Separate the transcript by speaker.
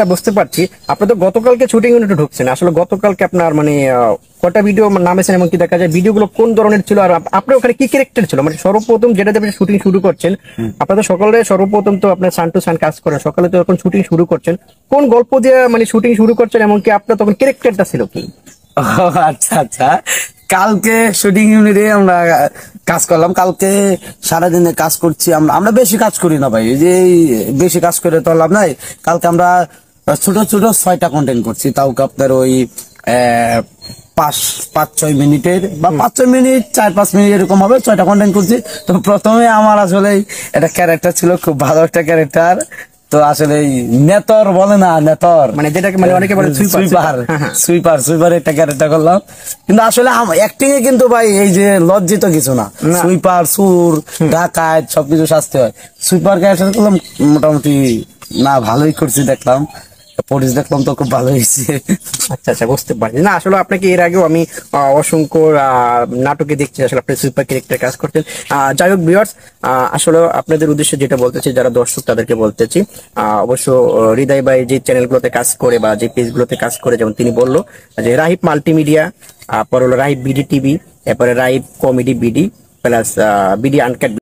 Speaker 1: আচ্ছা, বুঝতে পারছি। আপনি তো গতকালকে শুটিং ইউনিটে ঢুকছেন, আসলে গতকালকে আপনার মানে কটা ভিডিও নামেছেন এবং কি দেখা যায় ভিডিওগুলো কোন ধরনের ছিল, আর আপনার ওখানে কি ক্যারেক্টার ছিল? মানে সর্বপ্রথম যেটা আপনি শুটিং শুরু করছেন, আপনাদের সকালে সর্বপ্রথম তো আপনার সান টু সান কাজ করেন, সকালে তো এখন শুটিং শুরু করছেন, কোন গল্প দিয়ে মানে শুটিং শুরু করছেন, এমনকি আপনার তখন ক্যারেক্টারটা ছিল কি?
Speaker 2: ও, আচ্ছা আচ্ছা। কালকে শুটিং ইউনিটে আমরা কাজ করলাম। কালকে সারাদিনে কাজ করছি। আমরা আমরা বেশি কাজ করি না ভাই, এই যে বেশি কাজ করে তো লাভ নাই। কালকে আমরা ছোট ছোট 6টা কন্টেন্ট করছি, তাও কি আপনার ওই পাঁচ 5-6 মিনিটের বা 5-6 মিনিট 4-5 মিনিট এরকম হবে, 6টা কন্টেন্ট করছি। তো প্রথমে আমার আসলে একটা ক্যারেক্টার ছিল, খুব ভালো একটা ক্যারেক্টার। তো আসলে নেতর বলে না, নেতর
Speaker 1: মানে যেটাকে মানে অনেকে বলে সুইপার।
Speaker 2: সুইপার
Speaker 1: হ্যাঁ, হ্যাঁ।
Speaker 2: সুইপার একটা ক্যারেক্টার করলাম। কিন্তু আসলে অ্যাক্টিং এ কিন্তু ভাই এই যে লজ্জিত কিছু না।
Speaker 1: না।
Speaker 2: সুইপার, সুর, ডাকাত সবকিছু শাস্তি হয়। সুইপার ক্যারেক্টার করলাম, মোটামুটি না ভালোই করছি দেখলাম। পরিস দেখলাম তো খুব ভালো হয়েছে।
Speaker 1: আচ্ছা আচ্ছা, বুঝতে পারছি। না আসলে আপনাকে এর আগেও আমি অসংখ্য নাটকে দেখছি আসলে আপনি সুপার ক্যারেক্টার কাজ করতেন। যাই হোক ভিউয়ার্স, আসলে আপনাদের উদ্দেশ্যে যেটা বলতেছি, যারা দর্শক তাদেরকে বলতেছি, অবশ্য হৃদয় ভাই যে চ্যানেলগুলোতে কাজ করে বা যে পেজগুলোতে কাজ করে, যেমন তিনি বললো যে রাহিব মাল্টিমিডিয়া, পর হলো রাহিব বিডি টিভি, এরপরে Rahib comedy B D plus B D uncut.